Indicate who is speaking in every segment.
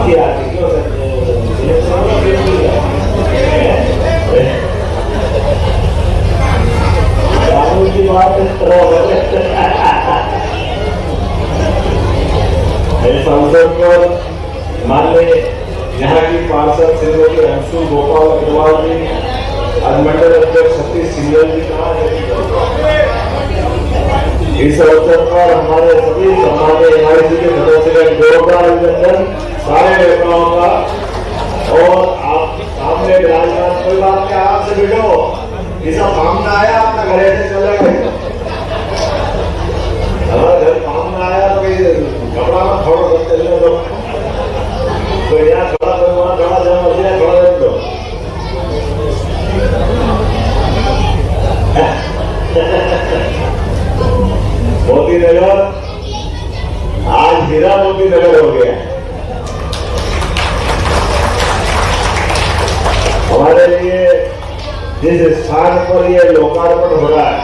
Speaker 1: आपकी आती क्यों राहुल की बात संसद पर माननीय यहाँ की पार्षद श्रीमती अंशु गोपाल अग्रवाल जी, आज मंडल अध्यक्ष सतीश सिंघल जी कहा है। इस अवसर पर हमारे सभी सम्मान्य एनआईसी के सदस्यगण जोरदार अभिनंदन सारे नेताओं का। और आप सामने विराजमान कोई बात क्या आपसे बैठो, ये सब सामने आया आपका घरे से चले गए, हमारा घर सामने आया तो कपड़ा में थोड़ा सा चलने दो, तो यहाँ खड़ा तो वहाँ खड़ा जहाँ मर्जी है खड़ा रख दो। मोती नगर आज हीरा मोती नगर हो गया। हमारे लिए जिस स्थान पर ये लोकार्पण हो रहा है,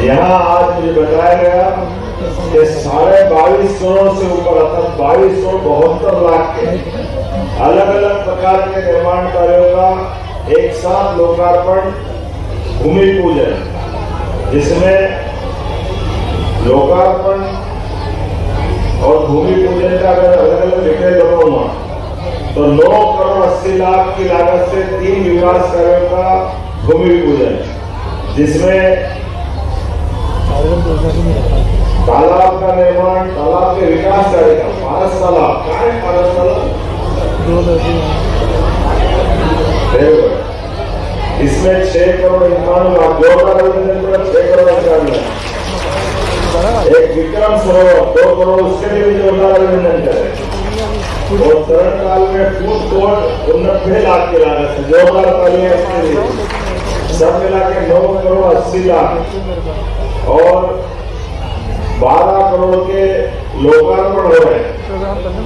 Speaker 1: यहाँ आज मुझे बताया गया कि 22.5 करोड़ से ऊपर अर्थात 2272 लाख के अलग अलग प्रकार के निर्माण कार्यों का एक साथ लोकार्पण, भूमि पूजन, जिसमें लोकार्पण और भूमि पूजन का अगर अलग अलग डिटेल बताऊंगा तो 9 करोड़ 80 लाख की लागत से 3 विकास कार्यों का भूमि पूजन, जिसमें तालाब का निर्माण, तालाब के विकास कार्य का पारस तालाब, क्या है पारस तालाब? इसमें 6 करोड़ 91 लाख, 6 करोड़ 91 एक विक्रम सरोवर 2 करोड़, उसके लिए भी जोरदार अभिनंदन करें। और तरण काल में फूड कोर्ट 89 लाख की लागत से जोरदार तालियां इसके लिए, सब मिला के 9 करोड़ 80 लाख और 12 करोड़ के लोकार्पण हो रहे हैं।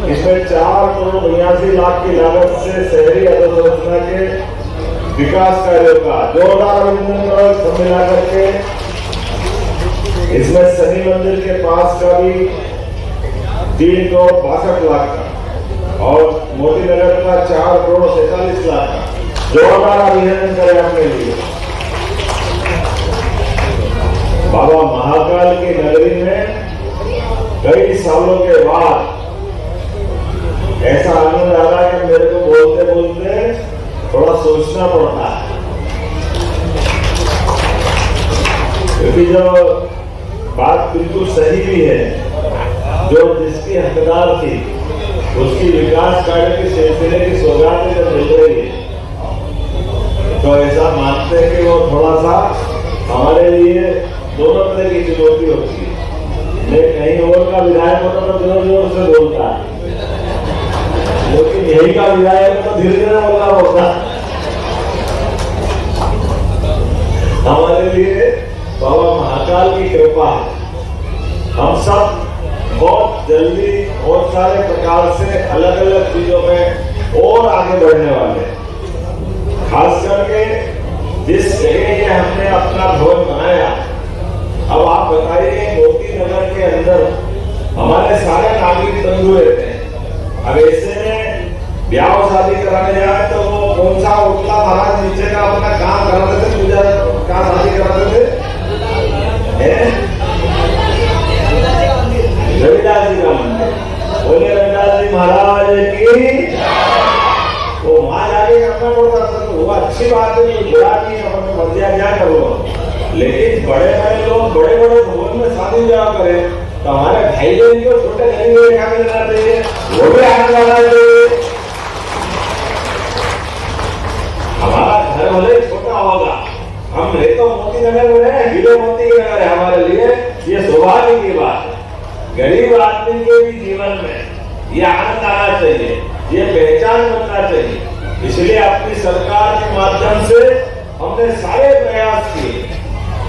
Speaker 1: इसमें 4 करोड़ 82 लाख की लागत से शहरी अधोसंरचना के विकास कार्यों का जोरदार अभिनंदन करो। सब मिला करके इसमें शनि मंदिर के पास का भी 3 करोड़ 62 लाख का और मोती नगर का 4 करोड़ 47 लाख का जोरदार अभिनंदन करें अपने लिए। बाबा महाकाल की नगरी में कई सालों के बाद ऐसा आनंद आ रहा है कि मेरे को बोलते बोलते थोड़ा सोचना पड़ता है, क्योंकि जो बात बिल्कुल सही भी है, जो जिसकी हकदार थी उसकी विकास कार्य के सिलसिले की सौगात जब मिल रही है तो ऐसा मानते हैं कि वो थोड़ा सा हमारे लिए दोनों तरह की चुनौती होती है। मैं कहीं और का विधायक होता तो जोर जोर से बोलता है, लेकिन यही का विधायक तो धीरे धीरे बोलना होता। हमारे लिए बाबा महाकाल की कृपा है, हम सब बहुत जल्दी बहुत सारे प्रकार से अलग अलग चीजों में और आगे बढ़ने वाले हैं। खास करके जिस जगह ये हमने अपना भवन बनाया, अब आप बताइए मोती नगर के अंदर हमारे सारे नागरिक बंधु रहते हैं। अब ऐसे में ब्याह शादी कराने जाए तो वो कौन सा उठला महाराज नीचे का अपना काम कराते थे, पूजा का शादी कराते थे, रविदास जी का मंदिर, बोले रविदास जी महाराज की, वो वहां जाके करना पड़ता था। तो वो अच्छी बात है, ये बुरा नहीं है, अपने मर्जिया क्या करो, लेकिन बड़े बड़े लोग बड़े बड़े भवन में शादी ब्याह करें तो हमारे भाई बहन को छोटे नहीं हुए क्या मिलना चाहिए, वो भी आने वाला है। हमारा घर भले छोटा होगा, हम रहे तो मोती नगर में है, हीरे मोती नगर है हमारे लिए, ये सौभाग्य की बात है। गरीब आदमी के भी जीवन में ये आनंद आना चाहिए, ये पहचान बनना चाहिए। इसलिए अपनी सरकार के माध्यम से हमने सारे प्रयास किए,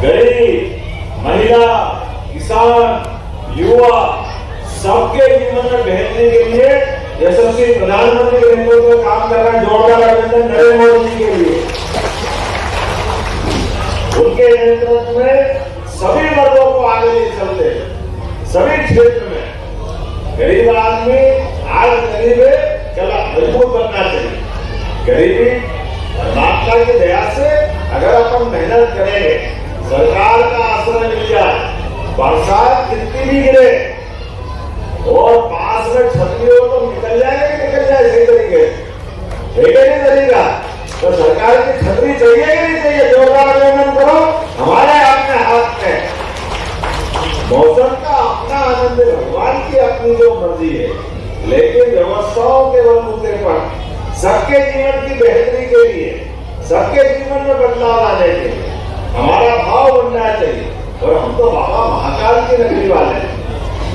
Speaker 1: गरीब, महिला, किसान, युवा सबके जीवन में बेहतरी के लिए यशस्वी प्रधानमंत्री के नेतृत्व में काम कर रहा है। जोरदार अभिनंदन नरेंद्र मोदी जी के लिए। उनके नेतृत्व में सभी वर्गों को आगे ले चलते, सभी क्षेत्र में गरीब आदमी आज गरीब है, चला मजबूत बनना चाहिए। गरीबी परमात्मा की दया से अगर अपन मेहनत करेंगे, सरकार का आश्रय मिल जाए, बरसात कितनी भी गिरे और पास में छतरी हो तो निकल जाएगा, निकल जाए सही तरीके है नहीं तरीका। तो सरकार की छतरी चाहिए कि नहीं चाहिए? जोरदार आंदोलन करो, हमारे अपने हाथ में। मौसम का अपना आनंद है, भगवान की अपनी जो मर्जी है, लेकिन व्यवस्थाओं के बलबूते पर सबके जीवन की बेहतरी के लिए, सबके जीवन में बदलाव आने के लिए हमारा भाव बनना चाहिए। और हम तो बाबा महाकाल की नगरी वाले हैं,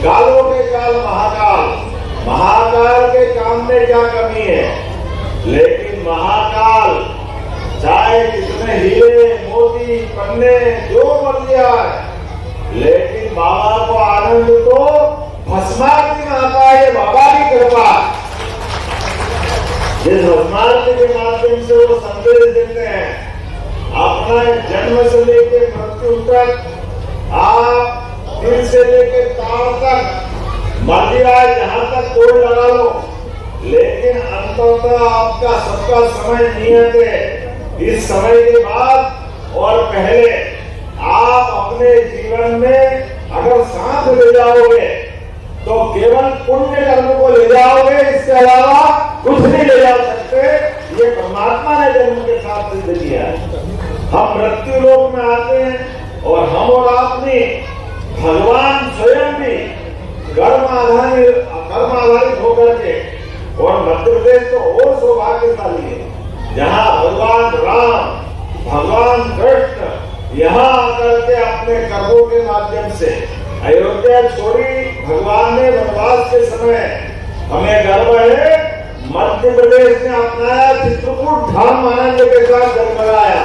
Speaker 1: कालों के काल महाकाल, महाकाल के काम में क्या कमी है? लेकिन महाकाल चाहे कितने हीरे मोती पन्ने जो मर्जी आए, लेकिन बाबा को आनंद तो भस्मारती में आता है। बाबा की कृपा, जिस भस्मारती के माध्यम से वो संदेश देते हैं, अपना जन्म से लेकर मृत्यु तक, आप दिल से लेकर तार तक मर्जी आए जहां तक कोई लगा लो, लेकिन अंततः आपका सबका समय नियत है। इस समय के बाद और पहले आप अपने जीवन में अगर साथ ले जाओगे तो केवल पुण्य कर्म को ले जाओगे, इसके अलावा कुछ नहीं ले जा सकते। ये परमात्मा ने जन्म के साथ सिद्ध किया है। हम मृत्यु लोक में आते हैं और हम और आपने भगवान स्वयं भी कर्म आधारित होकर के, और मध्य प्रदेश तो और सौभाग्यशाली है जहाँ भगवान राम, भगवान कृष्ण यहाँ आकर के अपने कर्मों के माध्यम से अयोध्या छोड़ी। भगवान ने वनवास के समय, हमें गर्व है, मध्य प्रदेश ने अपनाया चित्रकूट धाम आनंद के साथ जन्मलाया।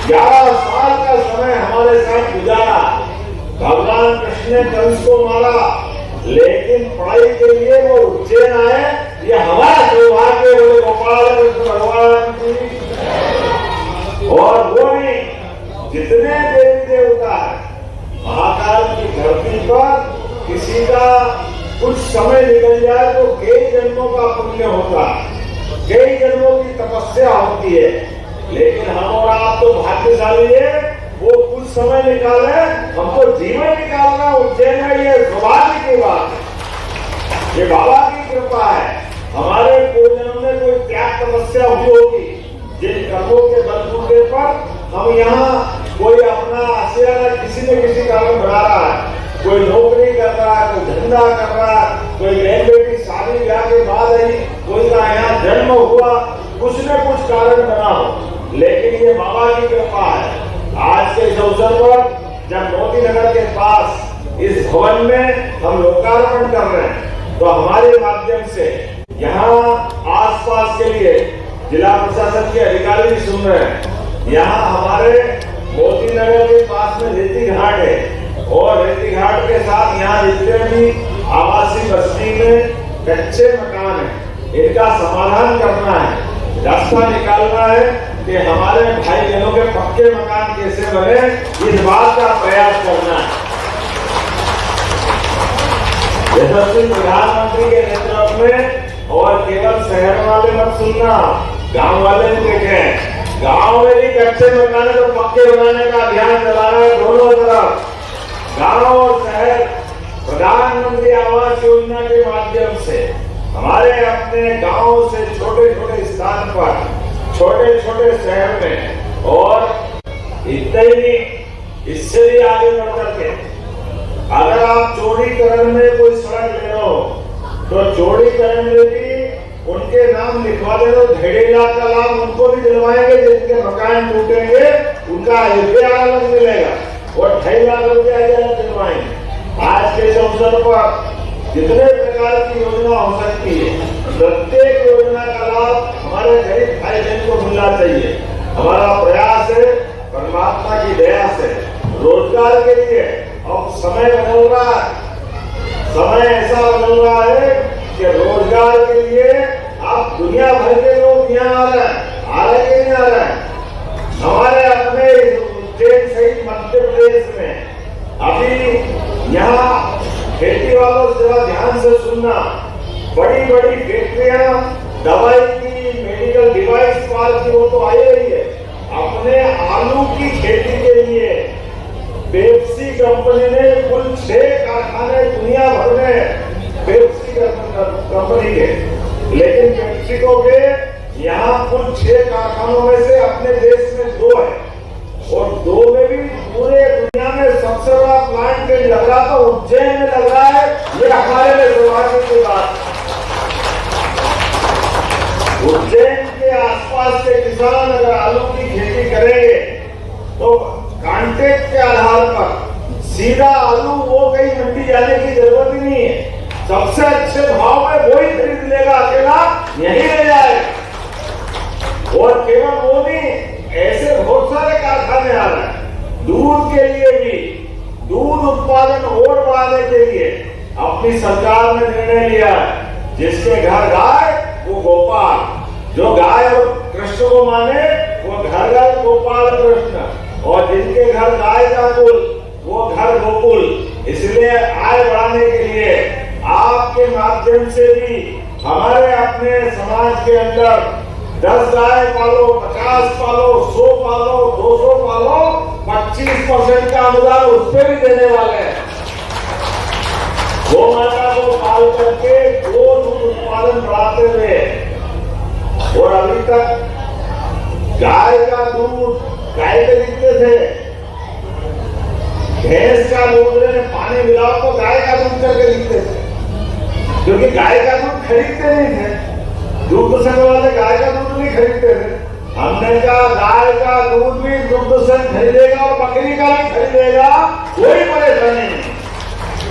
Speaker 1: 11 साल का समय हमारे साथ गुजारा। भगवान कृष्ण ने कंस को मारा, लेकिन पढ़ाई के लिए वो उज्जैन आए। ये हमारा सौभाग्य, बोले गोपाल कृष्ण भगवान की। और वो भी जितने देवी देवता है महाकाल की धरती पर, किसी का कुछ समय निकल जाए तो कई जन्मों का पुण्य होता है, कई जन्मों की तपस्या होती है। लेकिन हम और आप तो भाग्यशाली है, वो कुछ समय निकाले, हमको जीवन निकालना उज्जैन में, ये सौभाग्य की बात है। ये बाबा की कृपा है। हमारे पूर्वजन्म में कोई त्याग तपस्या हुई होगी, जिन कर्मों के बलबूते पर हम यहाँ कोई अपना आश्रय किसी न किसी कारण बना रहा है। कोई नौकरी कर रहा है, कोई धंधा कर रहा है, कोई बहन बेटी शादी ब्याह के बाद आई, कोई का यहाँ जन्म हुआ, कुछ न कुछ कारण बना हो। लेकिन ये बाबा की कृपा है। आज के इस अवसर पर जब मोती नगर के पास इस भवन में हम लोकार्पण कर रहे हैं, तो हमारे माध्यम से यहाँ आसपास के लिए जिला प्रशासन के अधिकारी भी सुन रहे हैं। यहाँ हमारे मोती नगर के पास में रेती घाट है, और रेती घाट के साथ यहाँ जितने भी आवासीय बस्ती में कच्चे मकान है, इनका समाधान करना है, रास्ता निकालना है कि हमारे भाई बहनों के पक्के मकान कैसे बने, इस बात का प्रयास करना है। यशस्वी प्रधानमंत्री के नेतृत्व में, और केवल शहर वाले मत सुनना, गांव वाले भी देखें। गांव में भी कच्चे मकान को पक्के बनाने का अभियान चला रहा है दोनों तरफ। गांव और शहर प्रधानमंत्री आवास योजना के माध्यम से हमारे अपने गांव से छोटे छोटे स्थान पर, छोटे छोटे शहर में, और इतने ही इससे भी आगे बढ़ करके अगर आप चौड़ीकरण में कोई सड़क ले लो तो चौड़ीकरण में भी उनके नाम लिखवा दे दो। 1.5 लाख का लाभ उनको भी दिलवाएंगे, जिनके मकान टूटेंगे उनका अलग मिलेगा, और 2.5 लाख रुपया दिलवाएंगे। आज के इस अवसर पर जितने प्रकार की योजना हो सकती है, प्रत्येक योजना का लाभ हमारे गरीब भाई बहन को मिलना चाहिए। हमारा प्रयास है परमात्मा की दया से रोजगार के लिए। अब समय बदल रहा है, समय ऐसा बदल रहा है कि रोजगार के लिए आप दुनिया भर के लोग यहाँ आ रहे कि नहीं आ रहे हैं। हमारे अपने उज्जैन सहित मध्य प्रदेश में अभी यहाँ खेती वालों से ध्यान से सुनना, बड़ी बड़ी फैक्ट्रियां दवाई की, मेडिकल डिवाइस पार्क की, वो तो आई रही है। अपने आलू की खेती के लिए पेप्सी कंपनी ने कुल 6 कारखाने दुनिया भर में पेप्सी कंपनी के, लेकिन पेप्सिको के यहाँ कुल 6 कारखानों में से अपने देश में 2 है, और 2 में भी पूरे दुनिया में सबसे बड़ा प्लांट लग रहा था उज्जैन में लग रहा है। ये हमारे लिए सौभाग्य की बात। उज्जैन के आसपास के किसान अगर आलू की खेती करेंगे तो कॉन्ट्रैक्ट के आधार पर सीधा आलू वो कहीं मंडी जाने की जरूरत ही नहीं है, सबसे अच्छे भाव में वही खरीद लेगा, अकेला यही ले जाएगा। और केवल वो नहीं, ऐसे बहुत सारे कारखाने आ रहे हैं दूध के लिए भी। दूध उत्पादन और बढ़ाने के लिए अपनी सरकार ने निर्णय लिया है, जिसके घर गाय वो गोपाल, जो गाय और कृष्ण को माने वो घर घर गोपाल कृष्ण, और जिनके घर गाय का कुल वो घर गोकुल। इसलिए आय बढ़ाने के लिए आपके माध्यम से भी हमारे अपने समाज के अंदर 10 गाय पालो, 50 पालो, 100 पालो, 200 पालो, 25% का अनुदान उस पर भी देने वाले हैं। गौ माता को पाल करके दूध उत्पादन बढ़ाते हुए, और अभी तक गाय का दूध गाय के लिखते थे, भैंस का दूध में पानी मिलाओ तो गाय का दूध करके लिखते थे, क्योंकि गाय का दूध खरीदते नहीं थे। दुग्ध संघ वाले गाय का दूध नहीं खरीदते थे। हमने कहा गाय का दूध भी दुग्ध संघ खरीदेगा और बकरी का भी खरीदेगा, कोई परेशानी नहीं।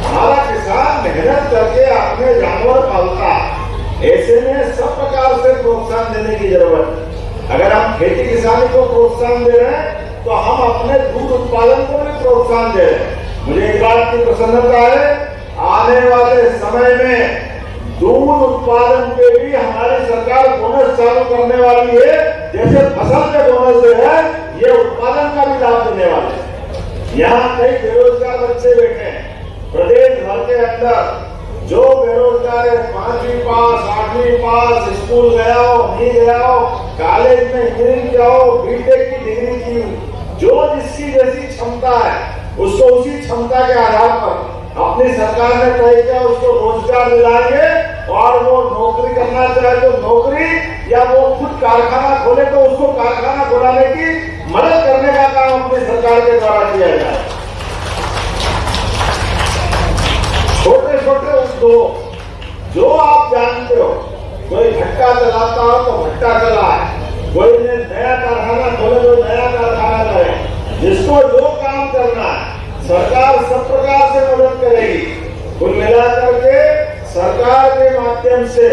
Speaker 1: हमारा किसान मेहनत करके अपने जानवर पालता, ऐसे में सब प्रकार से प्रोत्साहन देने की जरूरत है। अगर हम खेती किसानी को प्रोत्साहन दे रहे हैं तो हम अपने दूध उत्पादन को भी प्रोत्साहन दे रहे हैं। मुझे एक बात की प्रसन्नता है, आने वाले समय में दूध उत्पादन पे भी हमारी सरकार बोनस चालू करने वाली है। जैसे फसल पे बोनस है, ये उत्पादन का भी लाभ देने वाले हैं। यहाँ कई बेरोजगार बच्चे बैठे हैं प्रदेश भर के अंदर, जो बेरोजगार है, 5वीं पास, 8वीं पास, स्कूल गया हो, नहीं गया हो, कॉलेज में इंजीनियरिंग किया हो, बीटेक की डिग्री की, जो जिसकी जैसी क्षमता है उसको उसी क्षमता के आधार पर अपनी सरकार ने तय किया उसको रोजगार दिलाएंगे। और वो नौकरी करना चाहे तो नौकरी, या वो खुद कारखाना खोले तो उसको कारखाना खोलाने की मदद करने का काम अपनी सरकार के द्वारा किया जाए। छोटे छोटे उद्योग जो आप जानते हो, कोई भट्टा चलाता हो तो भट्टा चलाए, कोई ने नया कारखाना खोले तो नया कारखाना करे, जिसको जो काम करना है सरकार सब प्रकार से मदद करेगी। कुल मिलाकर के सरकार के माध्यम से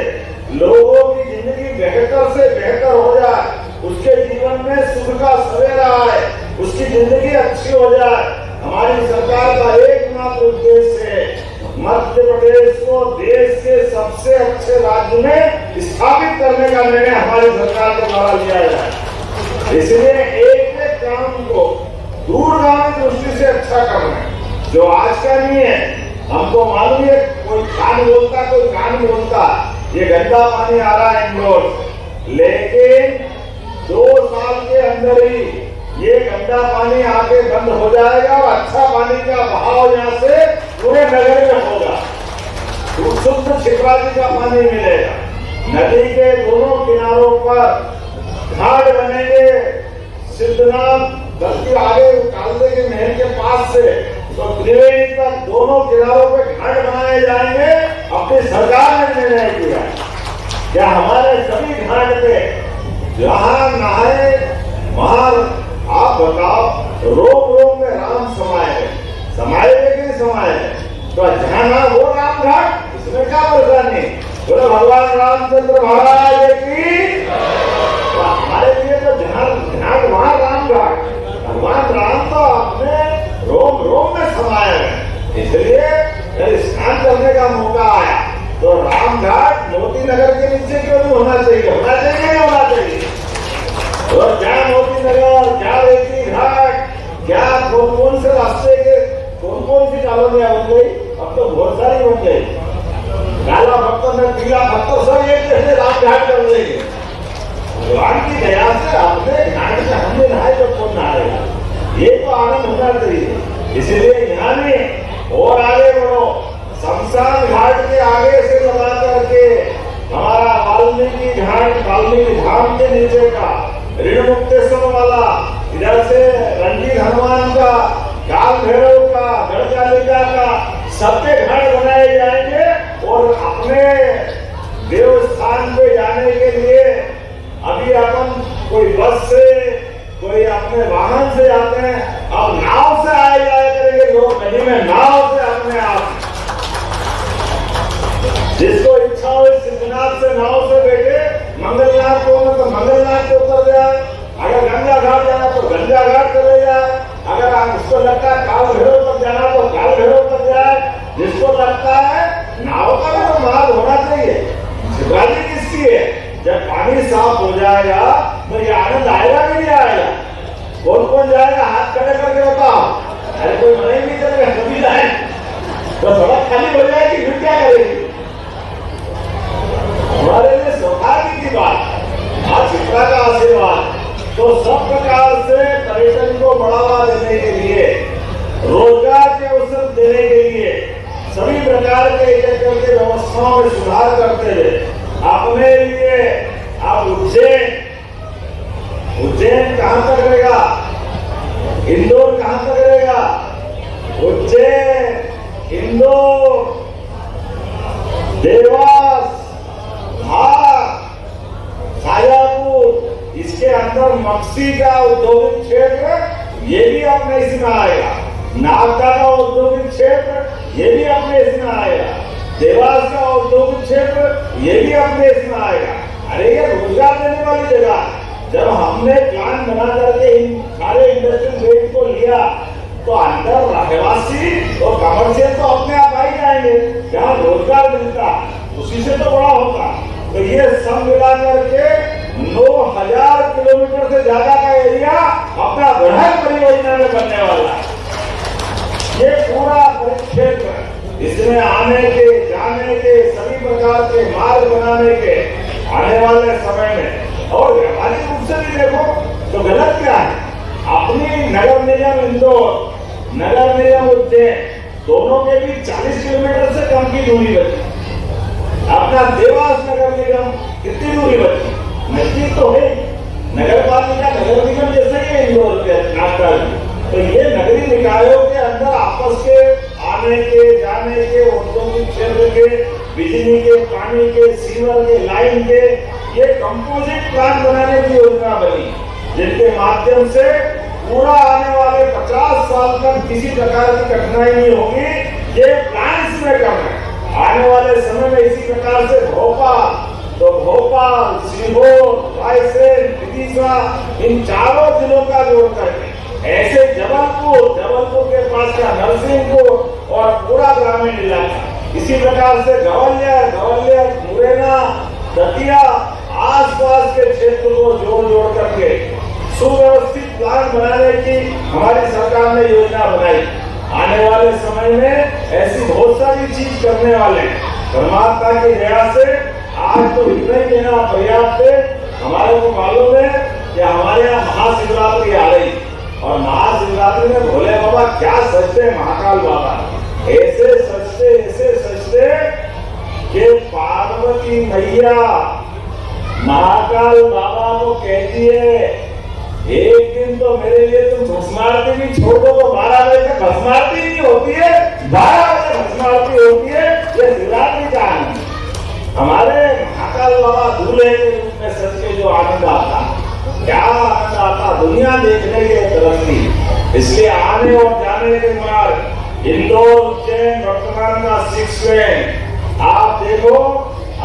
Speaker 1: लोगों की जिंदगी बेहतर से बेहतर हो जाए, उसके जीवन में सुख का सवेरा आए, उसकी जिंदगी अच्छी हो जाए। हमारी सरकार का एकमात्र उद्देश्य है मध्य प्रदेश को देश के सबसे अच्छे राज्य में स्थापित करने का निर्णय हमारी सरकार के द्वारा लिया जाए। इसलिए एक एक काम को दूरगामी दृष्टि से अच्छा करना है, जो आज का नहीं है। हमको मालूम है कोई कान बोलता, कोई कान बोलता, ये गंदा पानी आ रहा है इंदौर, लेकिन 2 साल के अंदर ही ये गंदा पानी आके बंद हो जाएगा और अच्छा पानी का बहाव यहाँ से पूरे नगर में होगा। शुद्ध छिपराजी का पानी मिलेगा। नदी के दोनों किनारों पर घाट बनेंगे। सिद्धनाथ बल्कि आगे कालदे के महल के पास से तो त्रिवेणी तक दोनों किनारों पे घाट बनाए जाएंगे। अपनी सरकार ने निर्णय किया क्या हमारे सभी घाट पे जहाँ नहाए वहां आप बताओ रोम रोम में राम समाये कि नहीं समाये? तो जहाँ ना वो राम घाट, इसमें क्या परेशानी? बोले भगवान रामचंद्र महाराज की। तो हमारे लिए तो जहाँ घाट वहाँ राम घाट, भगवान राम तो अपने रोम रोम में समाये हैं। इसलिए स्नान करने का मौका आया तो राम घाट मोती नगर के नीचे क्यों नहीं होना चाहिए? होना चाहिए नहीं होना चाहिए? और क्या मोती नगर, क्या रेती घाट, क्या कौन कौन से रास्ते के कौन कौन सी कॉलोनियां बन गई? अब तो बहुत सारी बन गई। काला पत्थर में पीला अपने घाट से हमने नहाए तो कौन नहाएगा, ये तो आनंद होना चाहिए। इसलिए यहाँ में और आगे बढ़ो, शमशान घाट के आगे से लगा करके हमारा वाल्मीकि घाट, वाल्मीकि धाम के नीचे का ऋण मुक्तेश्वर वाला, इधर से रणजीत हनुमान का, काल भैरव का, गढ़कालिका का, सबके घाट बनाए जाएंगे। और अपने देवस्थान पे जाने के लिए अभी अपन कोई बस से, कोई अपने वाहन से जाते हैं, अब नाव से आए जाए करेंगे लोग, नदी में नाव से अपने आप, जिसको इच्छा हो सिद्धनाथ से नाव से बैठे, मंगलनाथ को तो मंगलनाथ पे उतर जाए, अगर गंगा घाट जाना तो गंगा घाट चले जाए, अगर आप उसको लगता है काल भैरव तक जाना तो काल भैरव तक जाए, जिसको लगता है नाव का भी तो मार्ग होना चाहिए। शिवरात्रि किसकी है? जब पानी साफ हो जाएगा तो ये आनंद आएगा कि नहीं आएगा? कौन कौन जाएगा? हाथ खड़े करके बताओ। अरे कोई मना ही नहीं करेगा, सभी जाए तो सड़क खाली हो जाएगी, फिर क्या करेगी? हमारे लिए सौभाग्य की बात, आज शिक्षा का आशीर्वाद। तो सब प्रकार से पर्यटन को बढ़ावा देने के लिए, रोजगार के अवसर देने के लिए सभी प्रकार के व्यवस्थाओं में सुधार करते हुए अपने लिए आप उज्जैन कहां तक रहेगा, इंदौर कहां तक रहेगा, उज्जैन, इंदौर, देवास, धार, सायापुर, इसके अंदर मक्सी का औद्योगिक क्षेत्र, ये भी अपने इसमें आएगा। नागदा का औद्योगिक क्षेत्र, ये भी अपने इसमें आएगा। देवास का औद्योगिक क्षेत्र, ये भी अपने इसमें आएगा। अरे ये रोजगार देने वाली जगह। जब हमने प्लान बना करके इन सारे इंडस्ट्रियल बेल्ट को लिया तो अंदर रहवासी और कमर्शियल तो अपने आप आ ही जाएंगे, जहाँ रोजगार मिलता उसी से तो बड़ा होता। तो ये सब मिला करके 9,000 किलोमीटर से ज्यादा का एरिया अपना बृहद परियोजना में बनने वाला है। ये पूरा परिक्षेत्र, इसमें आने के, जाने के, सभी प्रकार के मार्ग बनाने के आने वाले समय में, और व्यावहारिक रूप से भी देखो तो गलत क्या है? अपनी नगर निगम इंदौर, नगर निगम उज्जैन, दोनों के भी 40 किलोमीटर से कम की दूरी बची। अपना देवास नगर निगम कितनी दूरी बची? नजदीक तो है, नगर पालिका नगर निगम जैसे ही इंदौर के नागपुर। तो ये नगरीय निकायों के अंदर आपस के आने के, जाने के, औद्योगिक क्षेत्र के, बिजली के, पानी के, सीवर के, लाइन के, ये कंपोजिट प्लान बनाने की योजना बनी, जिनके माध्यम से पूरा आने वाले 50 साल तक किसी प्रकार की कठिनाई नहीं होगी। ये प्लान इसमें करना है। आने वाले समय में इसी प्रकार से भोपाल, सीहोर, रायसेन, विदिशा, इन चारों जिलों का जोड़ करके ऐसे जबलपुर के पास का नरसिंहपुर और पूरा ग्रामीण इलाका, इसी प्रकार से ग्वालियर, मुरैना, दतिया, आसपास के क्षेत्र को जोड़ करके सुव्यवस्थित प्लान बनाने की हमारी सरकार ने योजना बनाई। आने वाले समय में ऐसी बहुत सारी चीज करने वाले परमात्मा की दया से आज तो इतना ही देना पर्याप्त है। हमारे को मालूम है कि हमारे यहाँ महाशिवरात्रि आ रही, और महाशिवरात्रि में भोले बाबा क्या सजते, महाकाल बाबा ऐसे सजते कि पार्वती मैया महाकाल बाबा को कहती है, एक दिन तो मेरे लिए तुम भस्मारती भी छोड़ दो तो 12 बजे तक भस्मारती नहीं होती है, 12 बजे भस्मारती होती है। ये शिवरात्रि का आनंद, हमारे महाकाल बाबा दूल्हे के रूप में सच के जो आनंद आता, क्या आनंद आता, दुनिया देखने के तरफ। इसलिए आने और जाने के मार्ग इंदौर उज्जैन वर्तमान का 6 लेन आप देखो,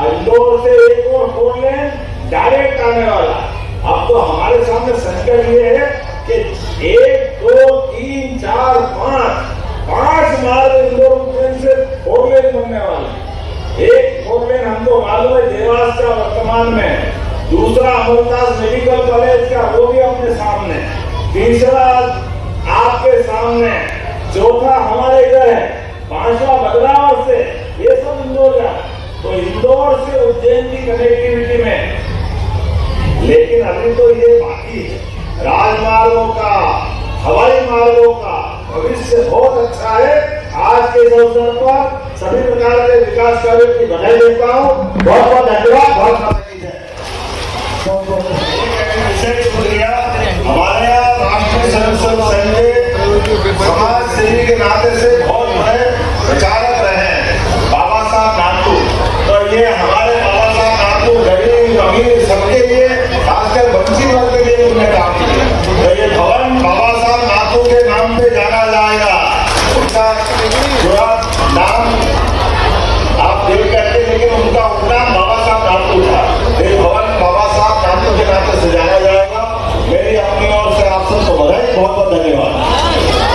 Speaker 1: इंदौर से एक और 4 लेन डायरेक्ट आने वाला। अब तो हमारे सामने संकट ये है कि 1, 2, 3, 4, 5 मार्ग इंदौर उज्जैन से 4 लेन बनने वाले। एक 4 लेन हमको मालूम है देवास का वर्तमान में, दूसरा अमरदास मेडिकल कॉलेज का, वो भी अपने सामने, तीसरा आपके सामने, चौथा हमारे इधर है, 5वां बदलाव से, ये सब इंदौर का। तो इंदौर से उज्जैन की कनेक्टिविटी में लेकिन अभी तो ये बाकी है। राजमार्गों का, हवाई मार्गों का भविष्य बहुत अच्छा है। आज के इस अवसर पर सभी प्रकार के विकास कार्यों की बधाई देता हूँ। बहुत बहुत धन्यवाद। बहुत विशेष शुक्रिया हमारे यहाँ राष्ट्रीय स्वयंसेवक संघ के समाज सेवी के नाते से